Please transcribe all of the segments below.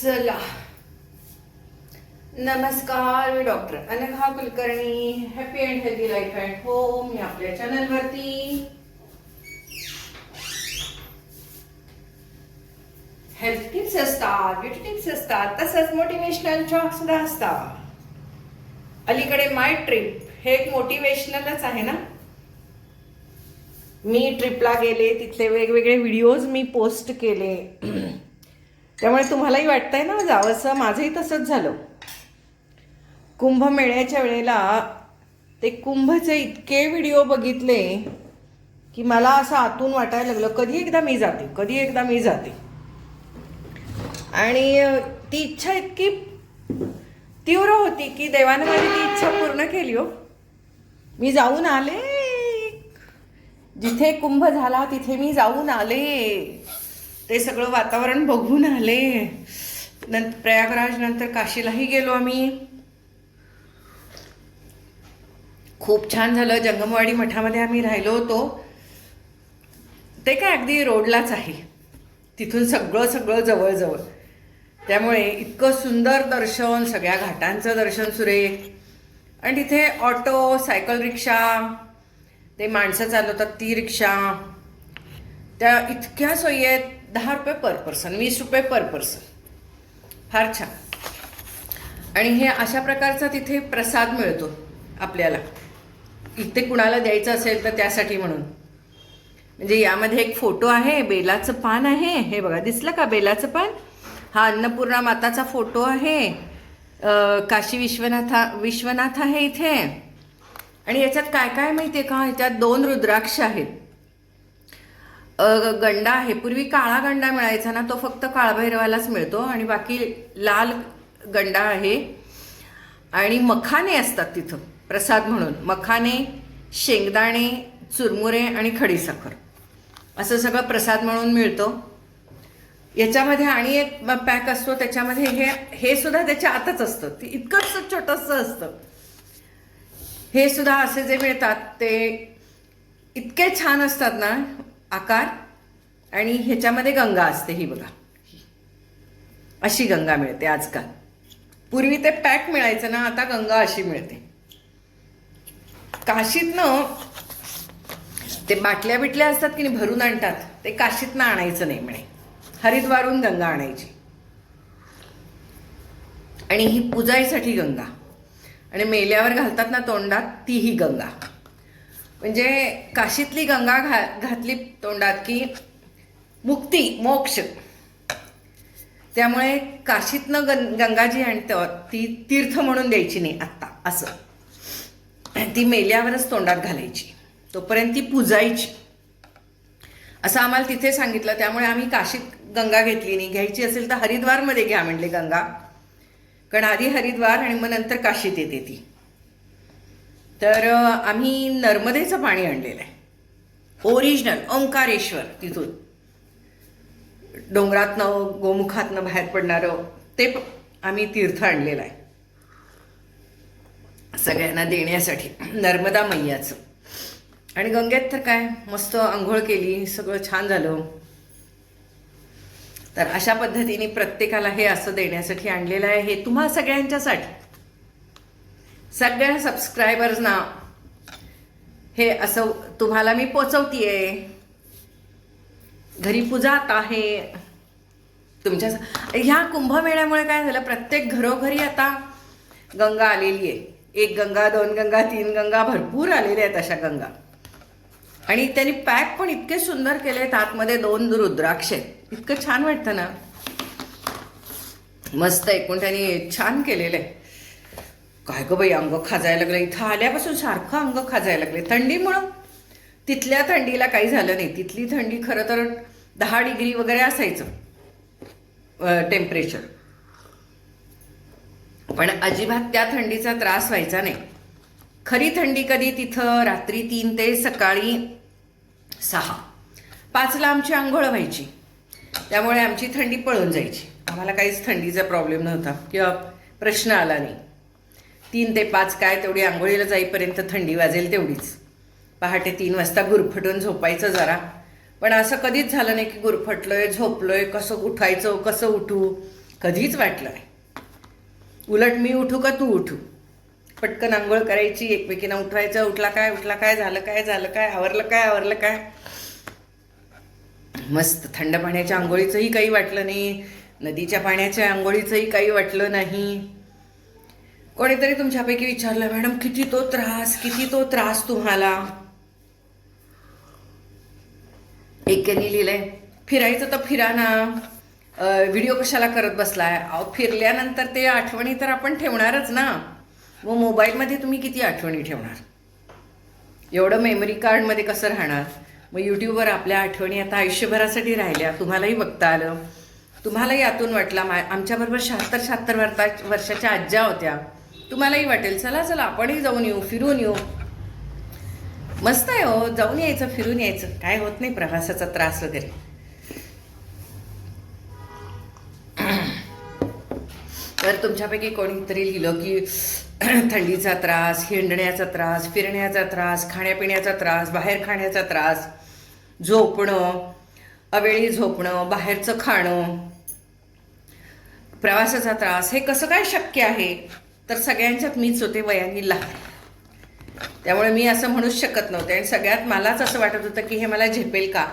चला, नमस्कार. मी doctor Anagha Kulkarni. Happy and healthy life at home या आपल्या चॅनलवरती हेल्थ टिप्स असतात, ब्युटी टिप्स असतात, तसंच मोटिवेशनल टॉक सुद्धा असतात. अलीकडे माय ट्रिप हे एक मोटिवेशनलच आहे ना. मी ट्रिपला गेले, तिथले वेगवेगळे व्हिडिओज मी पोस्ट केले. त्यामुळे तुम्हालाही वाटतंय ना जावंसं. माझंही तसंच झालं. कुंभमेळ्याच्या वेळेला ते कुंभचे इतके व्हिडिओ बघितले की मला असं आतून वाटायला लागलं कधी एकदा मी जाते, कधी एकदा मी जाते. आणि ती इच्छा इतकी तीव्र होती की देवानं माझी ती इच्छा पूर्ण केली. हो, मी जाऊन आले. जिथे कुंभ झाला तिथे मी जाऊन आले. ते सगळं वातावरण बघून आले. नंतर प्रयागराज नंतर काशीलाही गेलो आम्ही. खूप छान झालं. जंगमवाडी मठामध्ये आम्ही राहिलो होतो. ते काय अगदी रोडलाच आहे. तिथून सगळं जवळ. त्यामुळे इतकं सुंदर दर्शन, सगळ्या घाटांचं दर्शन सुरेख. आणि तिथे ऑटो, सायकल रिक्षा, ते माणसं चालवतात ती रिक्षा, त्या इतक्या सोयी आहेत. 10 रुपये पर पर्सन, 20 रुपये पर पर्सन. फार छान. आणि हे अशा प्रकारचा तिथे प्रसाद मिळतो आपल्याला. इथे कुणाला द्यायचं असेल तर त्यासाठी म्हणून. म्हणजे यामध्ये एक फोटो आहे, बेलाचं पान आहे. हे बघा, दिसलं का बेलाचं पान? हा अन्नपूर्णा माताचा फोटो आहे. काशी विश्वनाथ आहे इथे. आणि याच्यात काय काय माहिती आहे का? याच्यात 2 रुद्राक्ष आहेत. गंडा आहे. पूर्वी काळा गंडा मिळायचा ना, तो फक्त काळभैरवालाच मिळतो. आणि बाकी लाल गंडा आहे. आणि मखाने असतात तिथं प्रसाद म्हणून. मखाने, शेंगदाणे, चुरमुरे आणि खडीसाखर असं सगळं प्रसाद म्हणून मिळतो. याच्यामध्ये आणि एक पॅक असतो, त्याच्यामध्ये हे सुद्धा त्याच्या आतच असतं. ते इतकंच छोटंसं असतं. हे सुद्धा असे जे मिळतात ते इतके छान असतात ना आकार. आणि ह्याच्यामध्ये गंगा असते. ही बघा, अशी गंगा मिळते आजकाल. पूर्वी ते पॅक मिळायचं ना, आता गंगा अशी मिळते. काशीतनं ते बाटल्या बिटल्या असतात की नाही, भरून आणतात. ते काशीतनं आणायचं नाही म्हणे, हरिद्वारून गंगा आणायची. आणि ही पुजायसाठी गंगा. आणि मेल्यावर घालतात ना तोंडात, ती ही गंगा. म्हणजे काशीतली गंगा घातली तोंडात की मुक्ती, मोक्ष. त्यामुळे काशीतनं गंगाजी आणतो ती तीर्थ म्हणून द्यायची नाही आत्ता. असं ती मेल्यावरच तोंडात घालायची, तोपर्यंत ती पुजायची, असं आम्हाला तिथे सांगितलं. त्यामुळे आम्ही काशीत गंगा घेतली नाही. घ्यायची असेल तर हरिद्वारमध्ये घ्या म्हणले गंगा. कारण आधी हरिद्वार आणि मग नंतर काशीत येते ती. तर आम्ही नर्मदेचं पाणी आणलेलं आहे, ओरिजिनल ओंकारेश्वर. तिथून डोंगरातनं, गोमुखातनं बाहेर पडणारं ते आम्ही तीर्थ आणलेलं आहे सगळ्यांना देण्यासाठी, नर्मदा मैयाचं. आणि गंगेत तर काय मस्त आंघोळ केली, सगळं छान झालं. तर अशा पद्धतीने प्रत्येकाला हे असं देण्यासाठी आणलेलं आहे. हे तुम्हा सगळ्यांच्यासाठी, सगळ्या सबस्क्रायबर्सना हे असं तुम्हाला मी पोचवतीये. घरी पूजात आहे तुमच्या. ह्या कुंभमेळ्यामुळे काय झालं, प्रत्येक घरोघरी आता गंगा आलेली आहे. 1 गंगा, 2 गंगा, 3 गंगा, भरपूर आलेल्या आहेत अशा गंगा. आणि त्यांनी पॅक पण इतके सुंदर केले आहेत. आतमध्ये 2 रुद्राक्ष आहेत. इतकं छान वाटतं ना, मस्त. एकूण त्यांनी छान केलेलं आहे. काय गं बाई, अंग खाजायला लागलं. इथं आल्यापासून सारखं अंग खाजायला लागले थंडीमुळं. तिथल्या थंडीला काही झालं नाही. तिथली थंडी खरं तर 10 डिग्री वगैरे असायचं टेम्परेचर. पण अजिबात त्या थंडीचा त्रास व्हायचा नाही. खरी थंडी कधी तिथं रात्री 3 ते सकाळी 6, 5ला आमची आंघोळ व्हायची. त्यामुळे आमची थंडी पळून जायची. आम्हाला काहीच थंडीचा प्रॉब्लेम नव्हता किंवा प्रश्न आला नाही. 3 ते 5 काय, तेवढी आंघोळीला जाईपर्यंत थंडी वाजेल तेवढीच. पहाटे 3 वाजता गुरफटून झोपायचं जरा. पण असं कधीच झालं नाही की गुरफटलोय, झोपलोय, कसं उठायचं, कसं उठू, कधीच वाटलं नाही. उलट मी उठू का तू उठू, पटकन आंघोळ करायची, एकमेकींना उठवायचं, उठला काय झालं काय आवरलं काय. मस्त थंड पाण्याच्या आंघोळीचंही काही वाटलं नाही, नदीच्या पाण्याच्या आंघोळीचंही काही वाटलं नाही. कोणीतरी तुमच्यापैकी विचारलं, मॅडम किती तो त्रास तुम्हाला. एकेने लिहिलंय, फिरायचं तर फिरा ना, व्हिडिओ कशाला करत बसलाय. फिरल्यानंतर ते आठवणी तर आपण ठेवणारच ना. मग मोबाईलमध्ये तुम्ही किती आठवणी ठेवणार, एवढं मेमरी कार्डमध्ये कसं राहणार. मग यूट्यूबवर आपल्या आठवणी आता आयुष्यभरासाठी राहिल्या. तुम्हालाही बघता आलं, तुम्हालाही यातून वाटला. आमच्याबरोबर 76 वर्षाच्या आज्या होत्या, तुम्हालाही वाटेल चला आपणही जाऊन येऊ, फिरून येऊ. मस्त आहे हो, जाऊन यायचं, फिरून यायचं, काय होत नाही प्रवासाचा त्रास वगैरे. तर तुमच्यापैकी कोणीतरी लिहिलं की थंडीचा त्रास, हिंडण्याचा त्रास, फिरण्याचा त्रास, खाण्यापिण्याचा त्रास, बाहेर खाण्याचा त्रास, झोपणं, अवेळी झोपणं, बाहेरचं खाणं, प्रवासाचा त्रास, हे कसं काय शक्य आहे. तर सगळ्यांच्यात मीच होते, वयाने लहान, त्यामुळे मी असं म्हणूच शकत नव्हते. आणि सगळ्यात मलाच असं वाटत होतं की हे मला झेपेल का,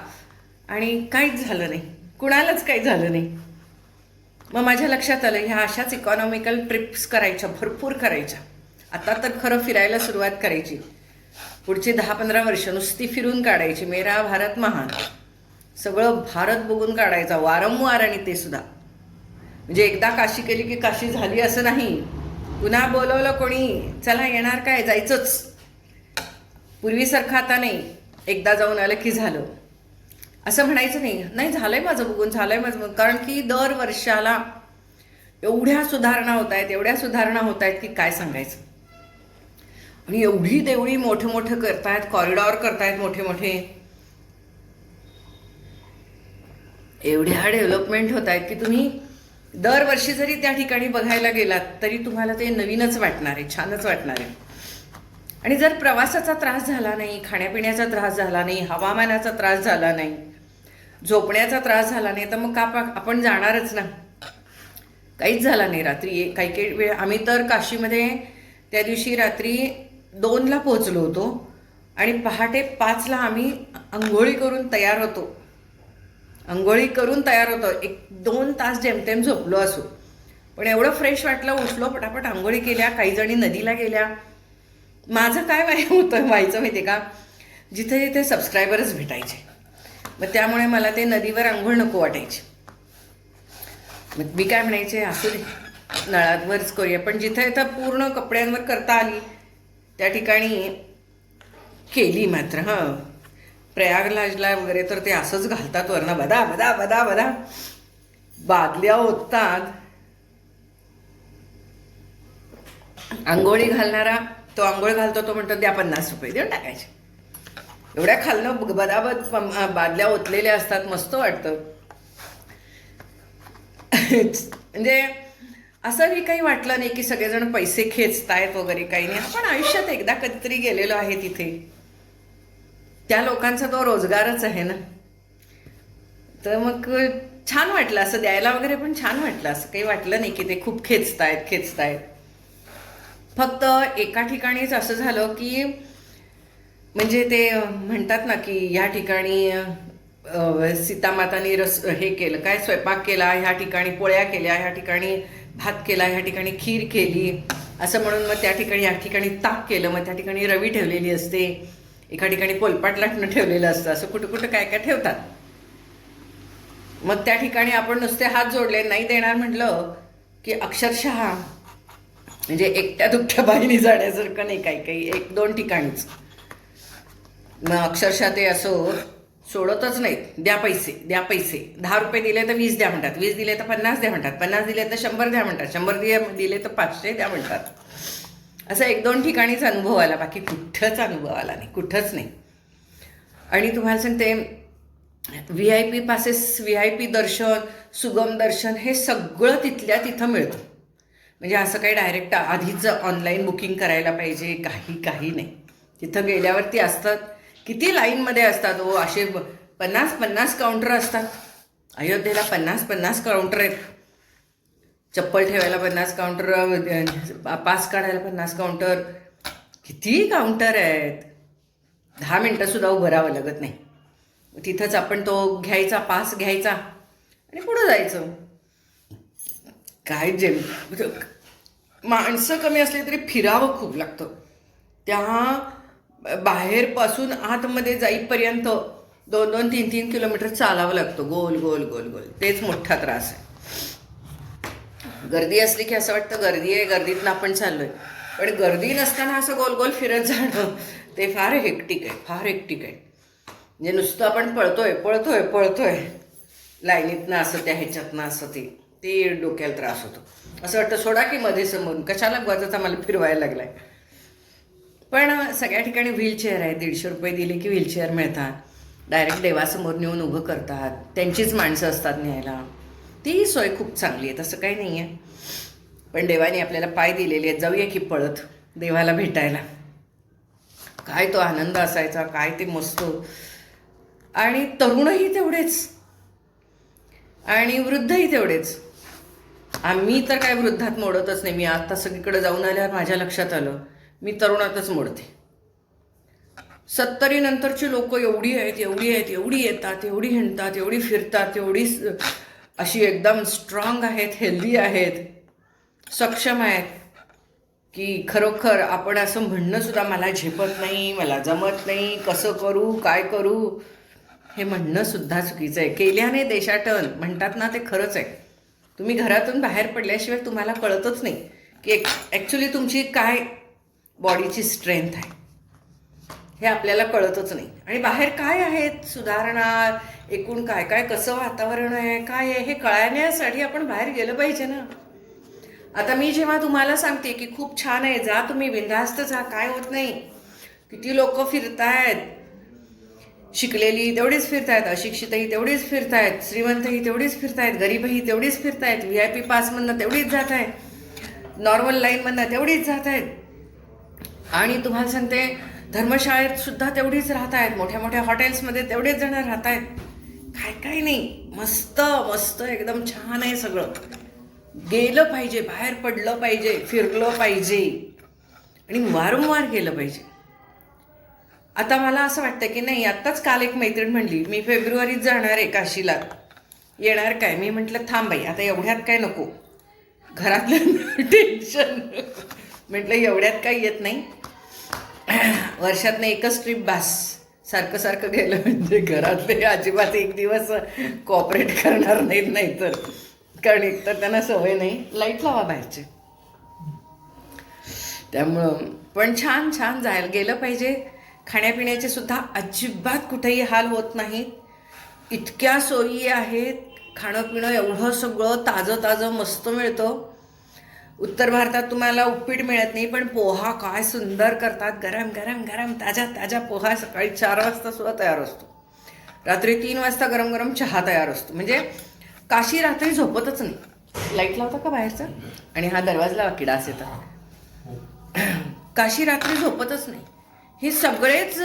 आणि काहीच झालं नाही, कुणालाच काही झालं नाही. मग माझ्या लक्षात आलं, ह्या अशाच इकॉनॉमिकल ट्रिप्स करायच्या, भरपूर करायच्या. आता तर खरं फिरायला सुरुवात करायची, पुढची 10-15 वर्ष नुसती फिरून काढायची. मेरा भारत महान, सगळं भारत बघून काढायचा वारंवार. आणि ते सुद्धा म्हणजे एकदा काशी केली की काशी झाली असं नाही. पुन्हा बोलवलं कोणी, चला येणार काय, जायचंच. पूर्वीसारखं आता नाही, एकदा जाऊन आलं की झालं असं म्हणायचं नाही झालंय माझं बघून, झालंय माझं. कारण की दर वर्षाला एवढ्या सुधारणा होत आहेत की काय सांगायचं. आणि एवढी देवळी मोठे करतायत, कॉरिडॉर करतायत मोठे, एवढ्या डेव्हलपमेंट होत आहेत की तुम्ही दरवर्षी जरी त्या ठिकाणी बघायला गेलात तरी तुम्हाला ते नवीनच वाटणार आहे, छानच वाटणार आहे. आणि जर प्रवासाचा त्रास झाला नाही, खाण्यापिण्याचा त्रास झाला नाही, हवामानाचा त्रास झाला नाही, झोपण्याचा त्रास झाला नाही, तर मग आपण जाणारच ना. काहीच झाला नाही. रात्री काही वेळ आम्ही तर काशीमध्ये त्या दिवशी रात्री 2ला पोहोचलो होतो आणि पहाटे 5ला आम्ही आंघोळी करून तयार होतो. 1-2 तास जेमतेम झोपलो असो, पण एवढं फ्रेश वाटलं. उठलो, पटापट आंघोळी केल्या, काही जणी नदीला गेल्या. माझं काय व्हायचं माहिती का, जिथे जिथे सबस्क्रायबरच भेटायचे, मग त्यामुळे मला ते नदीवर आंघोळ नको वाटायची. मग मी काय म्हणायचे, असू दे नळावरच करूया. पण जिथे इथं पूर्ण कपड्यांवर करता आली त्या ठिकाणी केली मात्र. प्रयागराजला वगैरे तर ते असंच घालतात, वरनं बदा बदा बदा बदा बादल्या ओततात. आंघोळी घालणारा तो आंघोळ घालतो, तो म्हणतो द्या 50 रुपये देऊन टाकायचे. एवढ्या खालनं बदाबद बादल्या ओतलेल्या असतात, मस्त वाटतं. म्हणजे असंही काही वाटलं नाही की सगळेजण पैसे खेचतायत वगैरे, काही नाही. आपण आयुष्यात एकदा कधीतरी गेलेलो आहे तिथे, त्या लोकांचा तो रोजगारच आहे ना. तर मग छान वाटलं, असं द्यायला वगैरे पण छान वाटलं. असं काही वाटलं नाही की ते खूप खेचतायत. फक्त एका ठिकाणीच असं झालं की म्हणजे ते म्हणतात ना की ह्या ठिकाणी सीतामातांनी हे केलं, काय स्वयंपाक केला, ह्या ठिकाणी पोळ्या केल्या, ह्या ठिकाणी भात केला, ह्या ठिकाणी खीर केली, असं म्हणून मग त्या ठिकाणी या ठिकाणी ताक केलं, मग त्या ठिकाणी रवी ठेवलेली असते, एका ठिकाणी पोलपाट लाटणं ठेवलेलं असतं. असं कुठं काय काय ठेवतात. मग त्या ठिकाणी आपण नुसते हात जोडले, नाही देणार म्हटलं की अक्षरशः म्हणजे एकट्या दुःख्या बाईनी जाण्यासारखं नाही. काही 1-2 ठिकाणीच मग अक्षरशः ते असं सोडतच नाहीत. द्या पैसे 10 रुपये दिले तर 20 द्या म्हणतात, 20 दिले तर 50 द्या म्हणतात, 50 दिले तर 100 द्या म्हणतात, 100 दिले तर 500 द्या म्हणतात. असं 1-2 ठिकाणीच अनुभव आला, बाकी कुठंच अनुभव आला नाही, कुठंच नाही. आणि तुम्हाला सांगते, VIP पासेस, VIP दर्शन, सुगम दर्शन हे सगळं तिथल्या तिथं मिळतं. म्हणजे असं काही डायरेक्ट आधीच ऑनलाईन बुकिंग करायला पाहिजे, काही नाही. तिथं गेल्यावरती असतात, किती लाईनमध्ये असतात हो. असे 50 काउंटर असतात. अयोध्येला 50 काउंटर आहेत. चप्पल ठेवायला 50 काउंटर, पास काढायला 50 काउंटर, किती काउंटर आहेत. 10 मिनटंसुद्धा उभं राहावं लागत नाही. तिथंच आपण तो घ्यायचा, पास घ्यायचा आणि पुढं जायचं. काय माणसं कमी असली तरी फिरावं खूप लागतं. त्या बाहेरपासून आतमध्ये जाईपर्यंत 2-2, 3-3 किलोमीटर चालावं लागतं, गोल गोल गोल गोल. तेच मोठा त्रास आहे. गर्दी असली की असं वाटतं गर्दी आहे, गर्दीतनं आपण चाललोय. पण गर्दी नसताना असं गोल गोल फिरत जाणं ते फार हेक्टिक आहे, फार हेक्टिक आहे. म्हणजे नुसतं आपण पळतोय पळतोय पळतोय लाईनीतनं, असं त्या ह्याच्यातनं, असं ते डोक्याला त्रास होतो. असं वाटतं सोडा की मध्ये समोरून कशाला गवाचाचा मला फिरवायला लागलाय. पण सगळ्या ठिकाणी व्हीलचेअर आहे. 150 रुपये दिले की व्हीलचेअर मिळतात. डायरेक्ट देवासमोर नेऊन उभं करतात. त्यांचीच माणसं असतात न्यायला. ती सोय खूप चांगली आहे, तसं काही नाही आहे. पण देवाने आपल्याला पाय दिलेले आहेत, जाऊया की पळत देवाला भेटायला. काय तो आनंद असायचा, काय ते मस्त. आणि तरुणही तेवढेच आणि वृद्धही तेवढेच. आम्ही तर काय वृद्धात मोडतच नाही. मी आता सगळीकडे जाऊन आल्यावर माझ्या लक्षात आलं मी तरुणातच मोडते. 70 नंतरची लोक एवढी आहेत, एवढी आहेत, एवढी येतात, एवढी हिंडतात, एवढी फिरतात, एवढी अशी एकदम स्ट्रॉंग आहेत, हेल्दी आहेत, सक्षम आहेत की खरोखर आपण असं म्हणणं सुद्धा मला झेपत नाही, मला जमत नाही, कसं करू, काय करू, हे म्हणणं सुद्धा चुकीचं आहे. केल्याने देशाटन म्हणतात ना, ते खरंच आहे. तुम्ही घरातून बाहेर पडल्याशिवाय तुम्हाला कळतच नाही की ॲक्च्युली तुमची काय बॉडीची स्ट्रेंथ आहे, हे आपल्याला कळतच नाही. आणि बाहेर काय आहेत सुधारणा, एकूण काय काय कसं वातावरण आहे, काय आहे, हे कळण्यासाठी आपण बाहेर गेलं पाहिजे ना. आता मी जेव्हा तुम्हाला सांगते की खूप छान आहे, जा तुम्ही बिनधास्त जा, काय होत नाही. किती लोक फिरतायत, शिकलेली तेवढीच फिरतायत, अशिक्षितही तेवढीच फिरतायत, श्रीमंतही तेवढीच फिरतायत, गरीबही तेवढीच फिरतायत, VIP पासमधनं तेवढीच जात आहे, नॉर्मल लाईनमधनं तेवढीच जात आहेत. आणि तुम्हाला सांगते धर्मशाळेत सुद्धा तेवढीच राहत आहेत, मोठ्या मोठ्या हॉटेल्समध्ये तेवढेच जण राहत आहेत. काय काय नाही, मस्त मस्त एकदम छान आहे सगळं. गेलं पाहिजे, बाहेर पडलं पाहिजे, फिरलं पाहिजे आणि वारंवार गेलं पाहिजे. आता मला असं वाटतं की नाही, आत्ताच काल एक मैत्रीण म्हणली मी फेब्रुवारीत जाणार आहे काशीला, येणार काय. मी म्हटलं थांब बाई, आता एवढ्यात काय नको, घरातलं टेन्शन. म्हटलं एवढ्यात काही येत नाही, वर्षातनं एकच ट्रिप बास. सारखं सारखं गेलं म्हणजे घरातले अजिबात एक दिवस कॉपरेट करणार नाहीत. नाही तर कारण एकतर त्यांना सवय नाही, लाईट लावा बाहेरचे. त्यामुळं पण छान छान जायला गेलं पाहिजे. खाण्यापिण्याचे सुद्धा अजिबात कुठेही हाल होत नाहीत, इतक्या सोयी आहेत. खाणं पिणं एवढं सगळं ताजं ताजं मस्त मिळतं. उत्तर भारतात तुम्हाला उपीट मिळत नाही, पण पोहा काय सुंदर करतात, गरम गरम गरम ताजा ताजा पोहा सकाळी 4 वाजता सुद्धा तयार असतो, रात्री 3 वाजता गरम गरम चहा तयार असतो. म्हणजे काशी रात्री झोपतच नाही. लाईट लावता का बाहेरचा, आणि हा दरवाजा लावा की डास येतात. काशी रात्री झोपतच नाही. ही सगळेच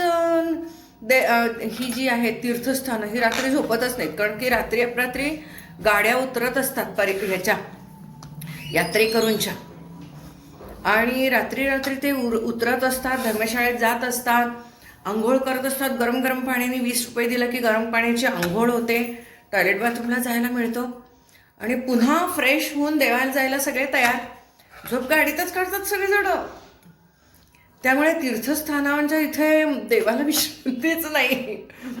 ही जी आहेत तीर्थस्थानं, ही रात्री झोपतच नाहीत. कारण की रात्री अपरात्री गाड्या उतरत असतात ह्याच्या यात्रेकरूंच्या, आणि रात्री रात्री ते उतरत असतात, धर्मशाळेत जात असतात, आंघोळ करत असतात. गरम गरम पाण्याने 20 रुपये दिलं की गरम पाण्याची आंघोळ होते, टॉयलेट बाथरूमला जायला मिळतं, आणि पुन्हा फ्रेश होऊन देवाला जायला सगळे तयार. झोप गाडीतच काढतात सगळेजण. त्यामुळे तीर्थस्थानांच्या इथे देवाला विश्रांतीच नाही.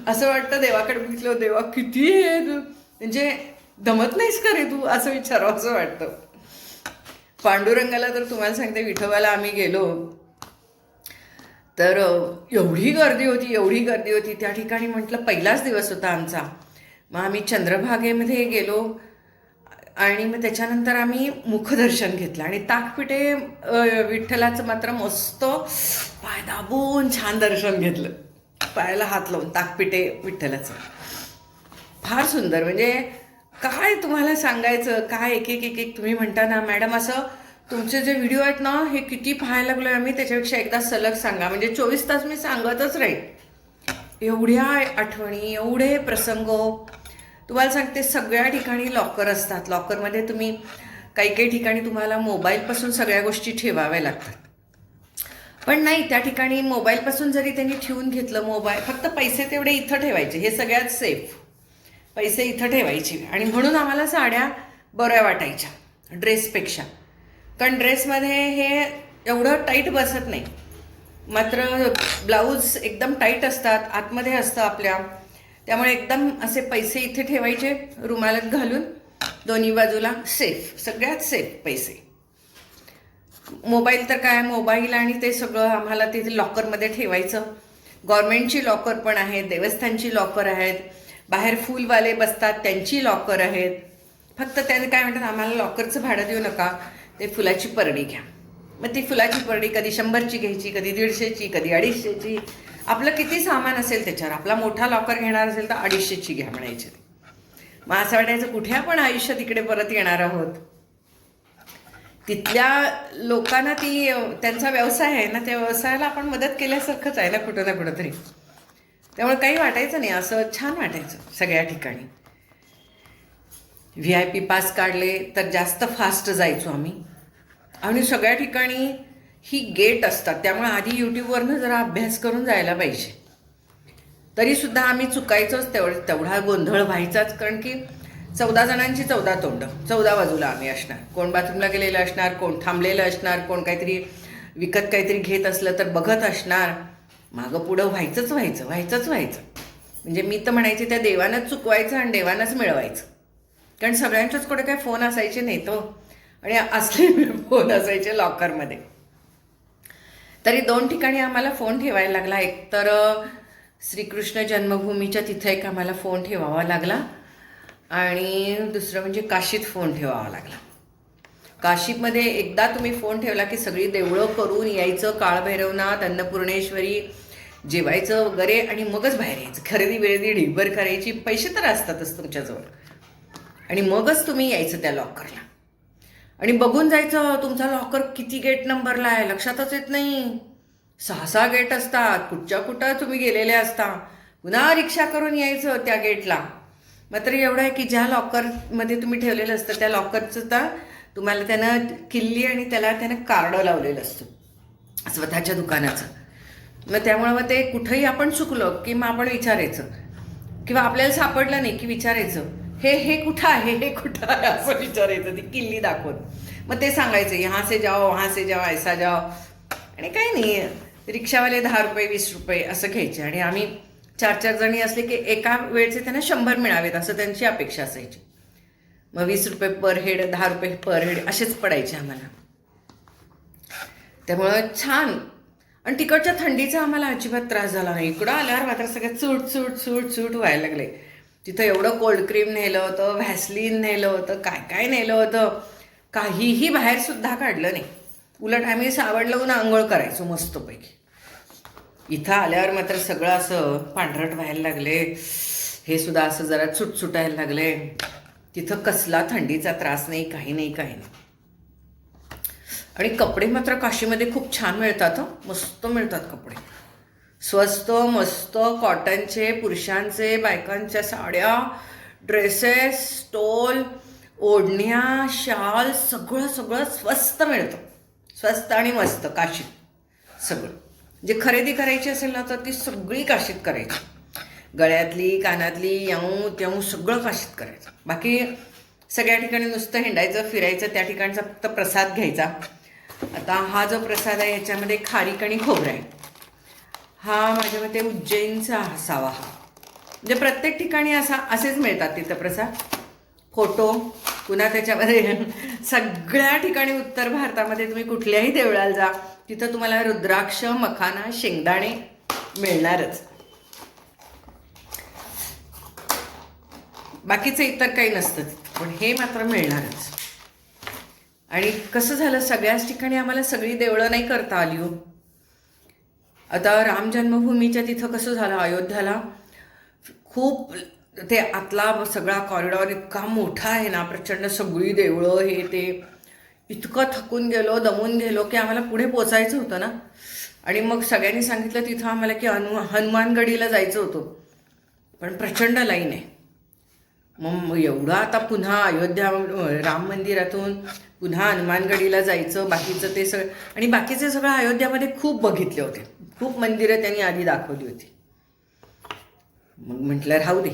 असं वाटतं देवाकडे बघितलं, देवा किती आहे, म्हणजे दमत नाहीस का रे तू, असं विचारावं असं वाटतं. पांडुरंगाला तर तुम्हाला सांगते, विठोबाला आम्ही गेलो तर एवढी गर्दी होती, एवढी गर्दी होती. त्या ठिकाणी म्हटलं पहिलाच दिवस होता आमचा, मग आम्ही चंद्रभागेमध्ये गेलो आणि मग त्याच्यानंतर आम्ही मुखदर्शन घेतलं. आणि ताकपिठे विठ्ठलाचं मात्र मस्त पाय दाबून छान दर्शन घेतलं, पायाला हात लावून ताकपिठे विठ्ठलाचं. फार सुंदर, म्हणजे काय तुम्हाला सांगायचं, काय एक एक एक एक तुम्ही म्हणता ना मॅडम, असं तुमचे जे व्हिडिओ आहेत ना, हे किती पाहायला लागलो आहे आम्ही, त्याच्यापेक्षा एकदा सलग सांगा, म्हणजे 24 तास मी सांगतच राहील. एवढ्या आठवणी, एवढे प्रसंग. तुम्हाला सांगते सगळ्या ठिकाणी लॉकर असतात. लॉकरमध्ये तुम्ही काही काही ठिकाणी तुम्हाला मोबाईलपासून सगळ्या गोष्टी ठेवाव्या लागतात. पण नाही, त्या ठिकाणी मोबाईलपासून जरी त्यांनी ठेवून घेतलं मोबाईल, फक्त पैसे तेवढे इथं ठेवायचे, हे सगळ्यात सेफ. पैसे इथं ठेवायचे. आणि म्हणून आम्हाला साड्या बऱ्या वाटायच्या ड्रेसपेक्षा. कारण ड्रेसमध्ये हे एवढं टाईट बसत नाही, मात्र ब्लाऊज एकदम टाईट असतात, आतमध्ये असतं आपल्या, त्यामुळे एकदम असे पैसे इथे ठेवायचे रुमालात घालून दोन्ही बाजूला, सेफ, सगळ्यात सेफ पैसे. मोबाईल तर काय, मोबाईल आणि ते सगळं आम्हाला तिथे लॉकरमध्ये ठेवायचं. गव्हर्नमेंटची लॉकर पण आहेत, देवस्थानची लॉकर आहेत, बाहेर फुलवाले बसतात त्यांची लॉकर आहेत. फक्त त्याने काय म्हणतात, आम्हाला लॉकरचं भाडं देऊ नका, ते फुलाची परडी घ्या. मग ती फुलाची परडी कधी 100ची घ्यायची, कधी 150ची, कधी 250ची. आपलं किती सामान असेल त्याच्यावर. आपला मोठा लॉकर घेणार असेल तर 250ची घ्या म्हणायचे. मग असं वाटायचं कुठे आपण आयुष्यात इकडे परत येणार आहोत. तिथल्या लोकांना ती त्यांचा व्यवसाय आहे ना, त्या व्यवसायाला आपण मदत केल्यासारखंच आहे ना कुठं ना कुठं तरी. त्यामुळे काही वाटायचं नाही, असं छान वाटायचं सगळ्या ठिकाणी. VIP पास काढले तर जास्त फास्ट जायचो आम्ही. आणि सगळ्या ठिकाणी ही गेट असतात, त्यामुळे आधी यूट्यूबवरनं जरा अभ्यास करून जायला पाहिजे. तरीसुद्धा आम्ही चुकायचोच, तेवढा गोंधळ व्हायचाच. कारण की 14 जणांची 14 तोंडं, 14 बाजूला आम्ही असणार. कोण बाथरूमला गेलेलं असणार, कोण थांबलेलं असणार, कोण काहीतरी विकत काहीतरी घेत असलं तर बघत असणार. मागं पुढं व्हायचंच व्हायचं. म्हणजे मी तर म्हणायचे त्या देवानंच चुकवायचं आणि देवानंच मिळवायचं. कारण सगळ्यांच्याच कडे काही फोन असायचे नाही तो, आणि असले फोन असायचे लॉकरमध्ये. तरी 2 ठिकाणी आम्हाला फोन ठेवायला लागला. एक तर श्रीकृष्ण जन्मभूमीच्या तिथं एक आम्हाला फोन ठेवावा लागला, आणि दुसरं म्हणजे काशीत फोन ठेवावा लागला. काशीमध्ये एकदा तुम्ही फोन ठेवला की सगळी देवळं करून यायचं, काळभैरवनाथ, अन्नपूर्णेश्वरी, जेवायचं वगैरे, आणि मगच बाहेर यायचं. खरेदी वेळेदी ढिगभर करायची, पैसे तर असतातच तुमच्याजवळ, आणि मगच तुम्ही यायचं त्या लॉकरला. आणि बघून जायचं तुमचा लॉकर किती गेट नंबरला आहे, लक्षातच येत नाही. 6-6 गेट असतात, कुठं तुम्ही गेलेले असता. पुन्हा रिक्षा करून यायचं त्या गेटला. मात्र एवढं आहे की ज्या लॉकरमध्ये तुम्ही ठेवलेलं असतं त्या लॉकरचं तर तुम्हाला त्यानं किल्ली आणि त्याला त्यानं कार्ड लावलेलं असतं स्वतःच्या दुकानाचं. मग त्यामुळं मग ते कुठंही आपण चुकलो की मग आपण विचारायचं, किंवा आपल्याला सापडलं नाही की विचारायचं, हे कुठं आहे असं विचारायचं, ती किल्ली दाखवून. मग ते सांगायचं, यहाँ से जाओ, वहाँ से जाओ, ऐसा जाओ. आणि काही नाही, रिक्षावाले 10 रुपये 20 रुपये असं घ्यायचे. आणि आम्ही 4-4 जणी असले की एका वेळचे त्यांना 100 मिळावेत असं त्यांची अपेक्षा असायची. मग 20 रुपये पर हेड, 10 रुपये पर हेड असेच पडायचे आम्हाला. त्यामुळं छान. आणि तिकडच्या थंडीचा आम्हाला अजिबात त्रास झाला नाही. इकडं आल्यावर मात्र सगळं सूट व्हायला लागले. तिथं एवढं कोल्ड क्रीम नेलं होतं, व्हॅसलीन नेलं होतं, काय नेलं होतं, काहीही बाहेरसुद्धा काढलं नाही. उलट आम्ही साबण लावून आंघोळ करायचो मस्तपैकी. इथं आल्यावर मात्र सगळं असं पांढरट व्हायला लागले, हे सुद्धा असं जरा सुटायला लागले. तिथं कसला थंडीचा त्रास नाही, काही नाही. आणि कपडे मात्र काशीमध्ये खूप छान मिळतात, मस्त मिळतात कपडे, स्वस्त मस्त, कॉटनचे, पुरुषांचे, बायकांच्या साड्या, ड्रेसेस, स्टोल, ओढण्या, शाल, सगळं स्वस्त मिळतं. स्वस्त आणि मस्त काशीत सगळं. जे खरेदी करायची असेल ना तर ती सगळी काशीत करायची. गळ्यातली, कानातली, याऊ त्याऊ सगळं काशीत करायचं. बाकी सगळ्या ठिकाणी नुसतं हिंडायचं, फिरायचं, त्या ठिकाणचा फक्त प्रसाद घ्यायचा. आता हा जो प्रसाद आहे याच्यामध्ये खारीक आणि खोबरं आहे. हा माझ्या मते उज्जैनचा असावा हा. म्हणजे प्रत्येक ठिकाणी असेच मिळतात तिथं प्रसाद. फोटो पुन्हा त्याच्यामध्ये सगळ्या ठिकाणी उत्तर भारतामध्ये तुम्ही कुठल्याही देवळाला जा, तिथं तुम्हाला रुद्राक्ष, मखाना, शेंगदाणे मिळणारच. बाकीचं इतर काही नसतं, पण हे मात्र मिळणारच. आणि कसं झालं, सगळ्याच ठिकाणी आम्हाला सगळी देवळं नाही करता आली हो. आता राम जन्मभूमीच्या तिथं कसं झालं, अयोध्याला खूप ते आतला सगळा कॉरिडॉर इतका मोठा आहे ना, प्रचंड सगळी देवळं हे ते. इतकं थकून गेलो, दमून गेलो की आम्हाला पुढे पोचायचं होतं ना. आणि मग सगळ्यांनी सांगितलं तिथं आम्हाला की हनुमानगडीला जायचं होतं, पण प्रचंड लाईन आहे. मग एवढं आता पुन्हा अयोध्या राम मंदिरातून पुन्हा हनुमानगडीला जायचं, बाकीचं ते सगळं, आणि बाकीचे सगळं अयोध्यामध्ये खूप बघितले होते, खूप मंदिरं त्यांनी आधी दाखवली होती. मग म्हटलं राहू दे,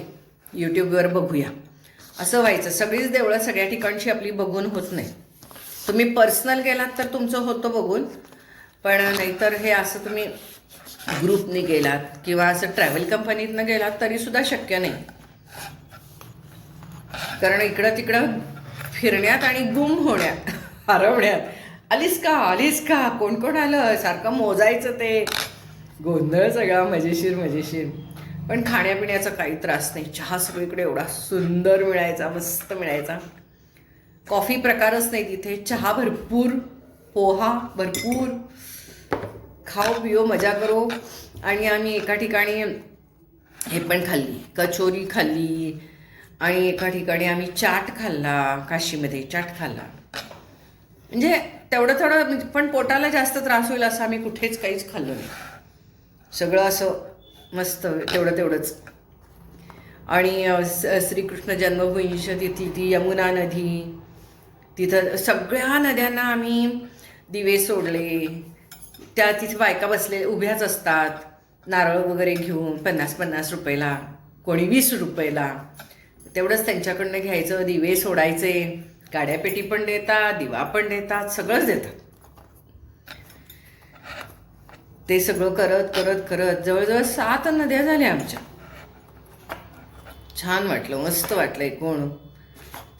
यूट्यूबवर बघूया. असं व्हायचं, सगळीच देवळं सगळ्या ठिकाणची आपली बघून होत नाही. तुम्ही पर्सनल गेलात तर तुमचं होतं बघून, पण नाहीतर हे असं तुम्ही ग्रुपने गेलात किंवा असं ट्रॅव्हल कंपनीतनं गेलात तरीसुद्धा शक्य नाही. कारण इकडं तिकडं फिरण्यात आणि गुम होण्यात, हरवण्यात, आलीस का कोण कोण आलं सारखं मोजायचं, ते गोंधळ सगळा मजेशीर. पण खाण्यापिण्याचा काही त्रास नाही. चहा सगळीकडे एवढा सुंदर मिळायचा, मस्त मिळायचा. कॉफी प्रकारच नाही तिथे, चहा भरपूर, पोहा भरपूर, खाओ पिओ मजा करो. आणि आम्ही एका ठिकाणी हे पण खाल्ली, कचोरी खाल्ली, आणि एका ठिकाणी आम्ही चाट खाल्ला, काशीमध्ये चाट खाल्ला. म्हणजे तेवढं थोडं, पण पोटाला जास्त त्रास होईल असं आम्ही कुठेच काहीच खाल्लं नाही. सगळं असं मस्त तेवढंच. आणि श्रीकृष्ण जन्मभूमीच्या तिथली ती यमुना नदी, तिथं सगळ्या नद्यांना आम्ही दिवे सोडले. तिथे बायका बसले उभ्याच असतात, नारळ वगैरे घेऊन 50-50 रुपयाला, कोणी 20 रुपयाला. तेवढंच त्यांच्याकडनं घ्यायचं, दिवे सोडायचे, गाड्यापेटी पण देतात, दिवा पण देतात, सगळंच देतात. ते सगळं करत जवळजवळ 7 नद्या झाल्या आमच्या. छान वाटलं, मस्त वाटलं. एकूण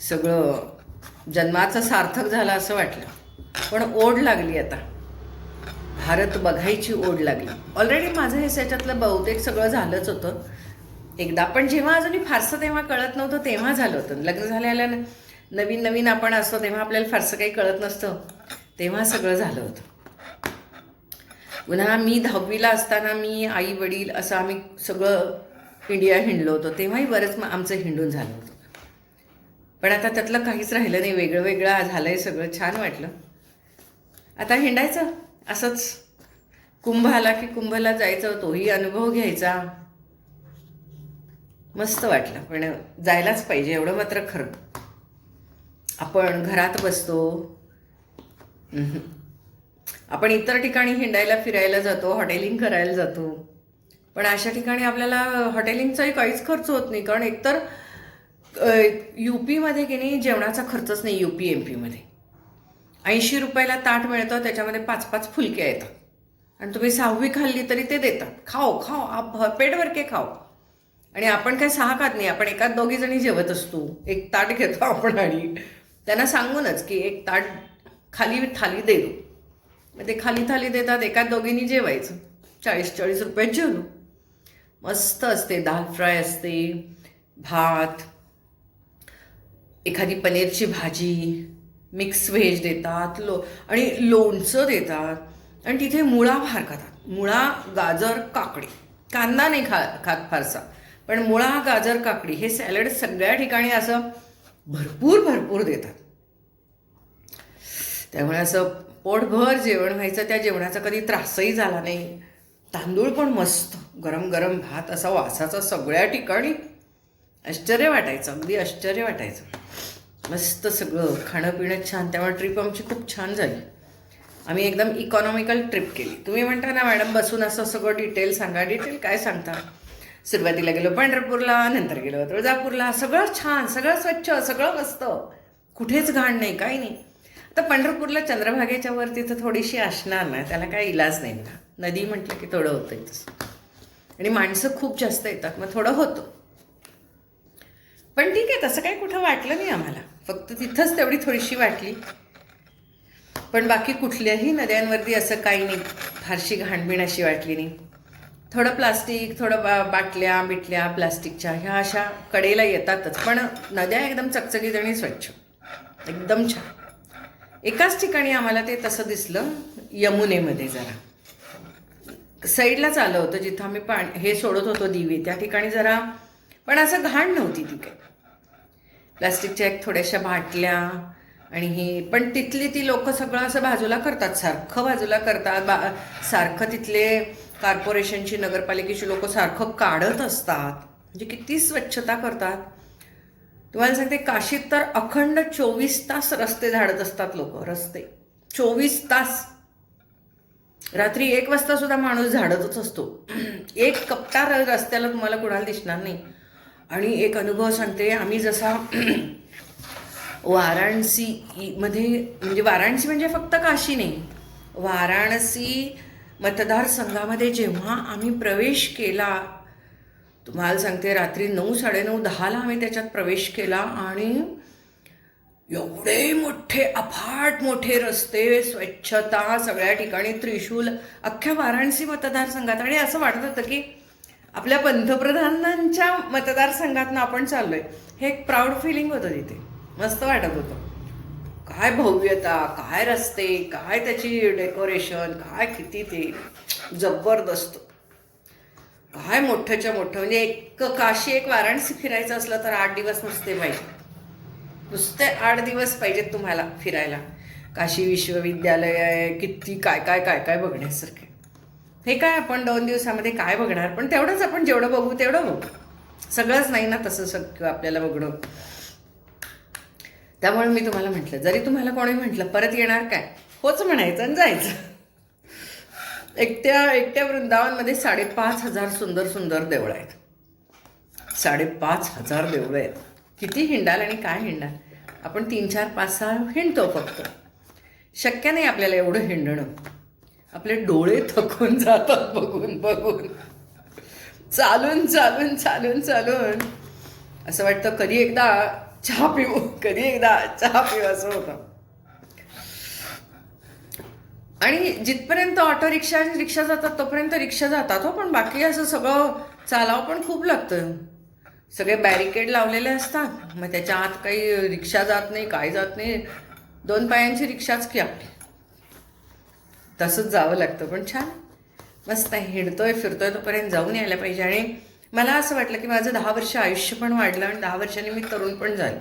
सगळं जन्माचं सार्थक झालं असं वाटलं. पण ओढ लागली आता, भारत बघायची ओढ लागली. ऑलरेडी माझं हे त्याच्यातलं बहुतेक सगळं झालंच होतं एकदा, पण जेव्हा अजूनही फारसं तेव्हा कळत नव्हतं तेव्हा झालं होतं. लग्न झाल्याला नवीन आपण असतो तेव्हा आपल्याला फारसं काही कळत नसतं, तेव्हा सगळं झालं होतं. पुन्हा मी 10वीला असताना मी आई वडील असं आम्ही सगळं इंडिया हिंडलो होतो, तेव्हाही बरंच आमचं हिंडून झालं होतं. पण आता त्यातलं काहीच राहिलं नाही, वेगळं झालंय सगळं. छान वाटलं. आता हिंडायचं असंच, कुंभ आला की कुंभला जायचं, तोही अनुभव घ्यायचा. मस्त वाटलं. पण जायलाच पाहिजे एवढं मात्र खरं. आपण घरात बसतो, आपण इतर ठिकाणी हिंडायला फिरायला जातो, हॉटेलिंग करायला जातो, पण अशा ठिकाणी आपल्याला हॉटेलिंगचाही काहीच खर्च होत नाही. कारण एकतर UPमध्ये की नाही जेवणाचा खर्चच नाही. UP MP मध्ये 80 रुपयाला ताट मिळतं, त्याच्यामध्ये 5-5 फुलक्या येतात, आणि तुम्ही 6वी खाल्ली तरी ते देतात. खाओ पेटभरके खाओ. आणि आपण काय 6 खात नाही, आपण एकाच 2 जणी जेवत असतो. एक ताट घेतो आपण आणि त्यांना सांगूनच की एक ताट खाली थाली दे दो. मग ते खाली थाली देतात, एकाच 2 जेवायचं. 40-40 रुपयात जेवलो. मस्त असते, दाल फ्राय असते, भात, एखादी पनीरची भाजी, मिक्स व्हेज देतात, आणि लोणचं देतात. आणि तिथे मुळा फार खातात, मुळा, गाजर, काकडी. कांदा नाही खात फारसा, पण मुळा, गाजर, काकडी हे सॅलड सगळ्या ठिकाणी असं भरपूर देतात. त्यामुळे असं पोटभर जेवण व्हायचं. त्या जेवणाचा कधी त्रासही झाला नाही. तांदूळ पण मस्त, गरम भात असा वासाचा सगळ्या ठिकाणी. आश्चर्य वाटायचं, अगदी आश्चर्य वाटायचं. मस्त सगळं खाणं पिणं छान. त्यामुळे ट्रिप आमची खूप छान झाली. आम्ही एकदम इकॉनॉमिकल ट्रिप केली. तुम्ही म्हणता ना मॅडम बसून असं सगळं डिटेल सांगा. डिटेल काय सांगता? सुरुवातीला गेलो पंढरपूरला, नंतर गेलो तुळजापूरला. सगळं छान, सगळं स्वच्छ, सगळं मस्त, कुठेच घाण नाही, काही नाही. आता पंढरपूरला चंद्रभागेच्या वर तिथं थोडीशी असणार ना, त्याला काही इलाज नाही ना. नदी म्हटलं की थोडं होतं तसं, आणि माणसं खूप जास्त येतात, मग थोडं होतं. पण ठीक आहे, तसं काही कुठं वाटलं नाही आम्हाला. फक्त तिथंच तेवढी थोडीशी वाटली. पण बाकी कुठल्याही नद्यांवरती असं काही नाही, फारशी घाणबीण अशी वाटली नाही. थोडं प्लास्टिक, थोडं बाटल्या बिटल्या प्लास्टिकच्या ह्या अशा कडेला येतातच, पण नद्या एकदम चकचकीत आणि स्वच्छ, एकदम छान. एकाच ठिकाणी आम्हाला ते तसं दिसलं, यमुनेमध्ये जरा साईडलाच आलं होतं, जिथं आम्ही हे सोडत होतो दिवे, त्या ठिकाणी जरा, पण असं घाण नव्हती ती काही. प्लास्टिकच्या एक थोड्याशा बाटल्या आणि हे, पण तिथली ती लोक सगळं असं बाजूला करतात, सारखं बाजूला करतात. सारखं तिथले कॉर्पोरेशनची, नगरपालिकेची लोक सारखं काढत असतात. म्हणजे किती स्वच्छता करतात. तुम्हाला सांगते काशीत तर अखंड 24 तास रस्ते झाडत असतात लोक. रस्ते 24 तास. रात्री 1 वाजता सुद्धा माणूस झाडतच असतो. एक कप्टा रस्त्याला तुम्हाला कुणाला दिसणार नाही. आणि एक अनुभव सांगते, आम्ही जसा वाराणसी मध्ये, म्हणजे वाराणसी म्हणजे फक्त काशी नाही, वाराणसी मतदारसंघामध्ये जेव्हा आम्ही प्रवेश केला, तुम्हाला सांगते रात्री 9, 9:30, 10ला आम्ही त्याच्यात प्रवेश केला. आणि एवढे मोठे अफाट मोठे रस्ते, स्वच्छता, सगळ्या ठिकाणी त्रिशूल, अख्ख्या वाराणसी मतदारसंघात. आणि असं वाटत होतं की आपल्या पंतप्रधानांच्या मतदारसंघातनं आपण चाललोय. हे एक प्राऊड फिलिंग होतं तिथे. मस्त वाटत होतं. काय भव्यता, काय रस्ते, काय त्याची डेकोरेशन, काय किती ते जबरदस्त. काय मोठंच्या मोठं. म्हणजे एक काशी एक वाराणसी फिरायचं असलं तर 8 दिवस नुसते पाहिजे. नुसते 8 दिवस पाहिजेत तुम्हाला फिरायला. काशी विश्वविद्यालय आहे, किती काय काय काय काय बघण्यासारखे. हे काय आपण 2 दिवसामध्ये काय बघणार, पण तेवढंच आपण जेवढं बघू तेवढं बघू. सगळंच नाही ना तसं शक्य आपल्याला बघणं. त्यामुळे मी तुम्हाला म्हटलं, जरी तुम्हाला कोणी म्हटलं परत येणार काय, होच म्हणायचं आणि जायचं. एकट्या वृंदावनमध्ये 5,500 सुंदर सुंदर देवळं आहेत. 5,500 देवळं आहेत. किती हिंडाल आणि काय हिंडाल. आपण 3, 4, 5, 6 हिंडतो फक्त. शक्य नाही आपल्याला एवढं हिंडणं. आपले डोळे थकून जातात बघून बघून, चालून चालून चालून चालून. असं वाटतं कधी एकदा चहा पिऊ, कधी एकदा चहा पिऊ असं होतं. आणि जिथपर्यंत ऑटो रिक्षा जातात तोपर्यंत रिक्षा जातात हो, पण बाकी असं सगळं चालावं पण खूप लागतं. सगळे बॅरिकेड लावलेले असतात, मग त्याच्या आत काही रिक्षा जात नाही, काय जात नाही. 2 पायांची रिक्षाच की आपली, तसंच जावं लागतं. पण छान मस्त आहे. हिंडतोय फिरतोय तोपर्यंत जाऊन यायला पाहिजे. आणि मला असं वाटलं की माझं 10 वर्ष आयुष्य पण वाढलं आणि 10 वर्षांनी मी तरुण पण झाले.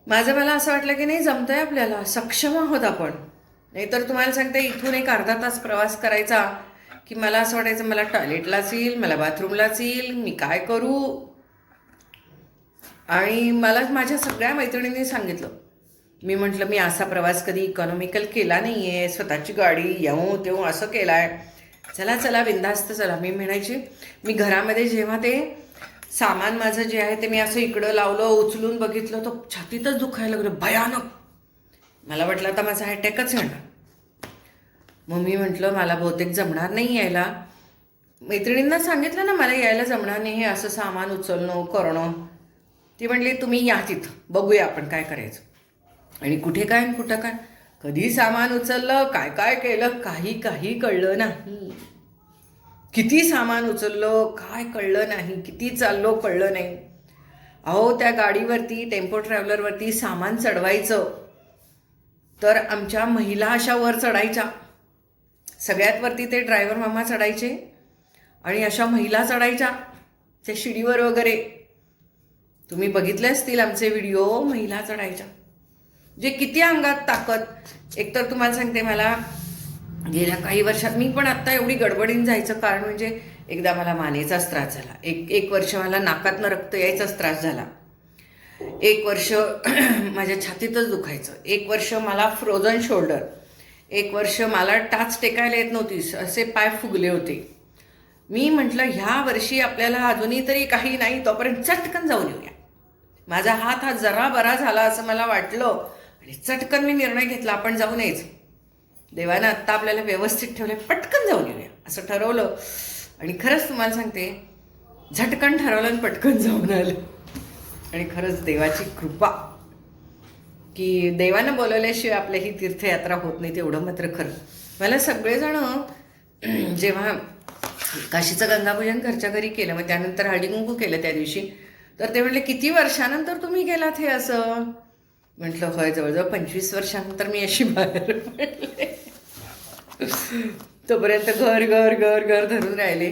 मला असं वाटलं की नाही जमतंय आपल्याला, सक्षम आहोत आपण. नाहीतर तुम्हाला सांगते इथून एक अर्धा तास प्रवास करायचा की मला असं वाटायचं मला टॉयलेटलाच येईल, मला बाथरूमलाच येईल, मी काय करू. आणि मला माझ्या सगळ्या मैत्रिणींनी सांगितलं, मी म्हटलं मी असा प्रवास कधी इकॉनॉमिकल केला नाही आहे, स्वतःची गाडी येऊ तेव्हा असं केला आहे, चला चला बिंदास्त चला. मी म्हणायची, मी घरामध्ये जेव्हा ते सामान माझं जे आहे ते मी असं इकडं लावलं, उचलून बघितलं तर छातीतच दुखायला लागलं भयानक. मला वाटलं आता माझा अटॅकच येणार. मग मी म्हटलं मला बहुतेक जमणार नाही यायला. मैत्रिणींना सांगितलं ना मला यायला जमणार नाही, हे असं सामान उचलणं करणं. ती म्हटली तुम्ही या तिथं, बघूया आपण काय करायचं. आणि कुठे काय कुठं काय, कधी सामान उचललं, काय काय केलं, काही कळलं नाही. किती सामान उचललं काय कळलं नाही, किती चाललो कळलं नाही. अहो त्या गाडीवरती, टेम्पो ट्रॅव्हलरवरती सामान चढवायचं तर आमच्या महिला अशा वर चढायच्या. सगळ्यात वरती ते ड्रायव्हर मामा चढायचे आणि अशा महिला चढायच्या त्या शिडीवर वगैरे. तुम्ही बघितले असतील आमचे व्हिडिओ, महिला चढायच्या. जे किती अंगात ताकद. एकतर तुम्हाला सांगते, मला गेल्या काही वर्षात, मी पण आत्ता एवढी गडबडीन जायचं कारण म्हणजे एकदा मला मानेचाच त्रास झाला, एक वर्ष मला नाकातनं रक्त यायचाच त्रास झाला, 1 वर्ष माझ्या छातीतच दुखायचं, 1 वर्ष मला फ्रोझन शोल्डर, 1 वर्ष मला टाच टेकायला येत नव्हती, असे पाय फुगले होते. मी म्हटलं ह्या वर्षी आपल्याला अजूनही तरी काही नाही, तोपर्यंत चटकन जाऊन येऊया. माझा हात हा जरा बरा झाला असं मला वाटलं आणि चटकन मी निर्णय घेतला आपण जाऊन यायचं. देवानं आत्ता आपल्याला व्यवस्थित ठेवलं, पटकन जाऊन येऊया असं ठरवलं. आणि खरंच तुम्हाला सांगते, झटकन ठरवलं आणि पटकन जाऊन आलं. आणि खरंच देवाची कृपा की देवानं बोलवल्याशिवाय आपल्या ही तीर्थयात्रा होत नाही, तेवढं मात्र खरं. मला सगळेजण जेव्हा काशीचं गंगापूजन घरच्या घरी केलं, मग त्यानंतर हळदीकुंकू केलं त्या दिवशी, तर ते म्हटले किती वर्षानंतर तुम्ही गेलात हे असं. म्हटलं होय, जवळजवळ 25 वर्षानंतर मी अशी बाहेर पडले. तोपर्यंत घर घर घर घर धरून राहिले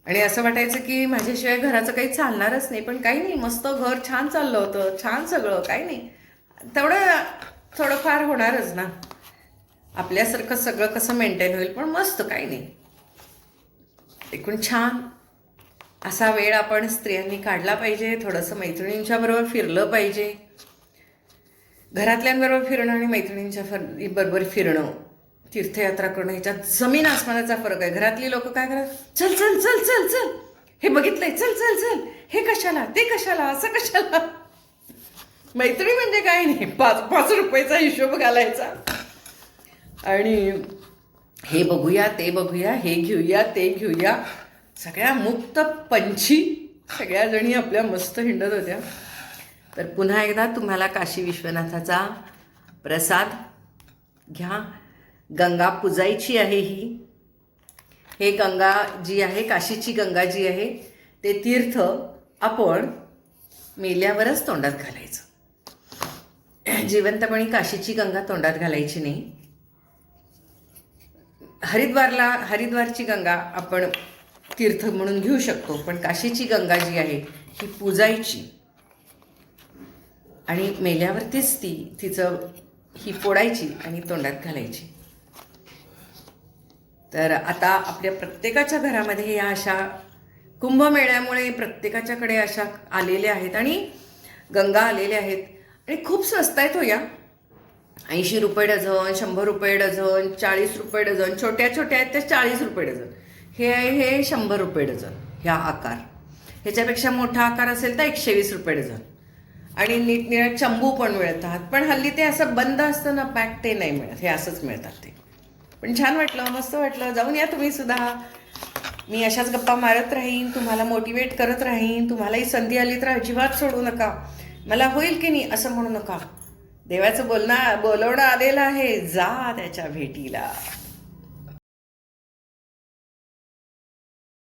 आणि असं वाटायचं की माझ्याशिवाय घराचं काही चालणारच नाही. पण काही नाही, मस्त घर छान चाललं होतं, छान सगळं, काही नाही. तेवढं थोडंफार होणारच ना, आपल्यासारखं सगळं कसं मेंटेन होईल, पण मस्त काही नाही. एकूण छान असा वेळ आपण स्त्रियांनी काढला पाहिजे. थोडंसं मैत्रिणींच्या बरोबर फिरलं पाहिजे. घरातल्यांबरोबर फिरणं आणि मैत्रिणींच्या बरोबर फिरणं, तीर्थयात्रा करणं, ह्याच्यात जमीन आसमानाचा फरक आहे. घरातली लोक काय करतात, चल चल चल चल चल, हे बघितलंय, चल चल चल, हे कशाला, ते कशाला, असं कशाला. मैत्रिणी म्हणजे काय नाही, 5 रुपयाचा हिशोब घालायचा आणि हे बघूया, ते बघूया, हे घेऊया, ते घेऊया. सगळ्या मुक्त पंछी सगळ्या जणी आपल्या मस्त हिंडत होत्या. तर पुन्हा एकदा तुम्हाला काशी विश्वनाथाचा प्रसाद घ्या. गंगा पुजायची आहे. हे गंगा जी आहे, काशीची गंगा जी आहे, ते तीर्थ आपण मेल्यावरच तोंडात घालायचं. जिवंतपणी काशीची गंगा तोंडात घालायची नाही. हरिद्वारची गंगा आपण तीर्थ म्हणून घेऊ शकतो, पण काशीची गंगा जी आहे ही पूजायची आणि मेल्यावरतीच तिचं ही फोडायची आणि तोंडात घालायची. तर आता आपल्या प्रत्येकाच्या घरामध्ये या अशा कुंभमेळ्यामुळे प्रत्येकाच्याकडे अशा आलेल्या आहेत आणि गंगा आलेल्या आहेत आणि खूप स्वस्त आहेत हो. या 80 रुपये डझन, 100 रुपये डझन, 40 रुपये डझन. छोट्या छोट्या आहेत त्या 40 रुपये डझन. हे 100 रुपये डझन ह्या आकार. ह्याच्यापेक्षा मोठा आकार असेल तर 120 रुपये डझन. आणि नीटनिळ्या चंबू पण मिळतात, पण हल्ली ते असं बंद असतं ना पॅक, ते नाही मिळत, हे असंच मिळतात ते. पण छान वाटलं, मस्त वाटलं. जाऊन या तुम्ही सुद्धा. मी अशाच गप्पा मारत राहीन, तुम्हाला मोटिवेट करत राहीन. तुम्हालाही संधी आली तर अजिबात सोडू नका. मला होईल की नाही असं म्हणू नका. देवाचं बोलवणं आलेलं आहे, जा त्याच्या भेटीला.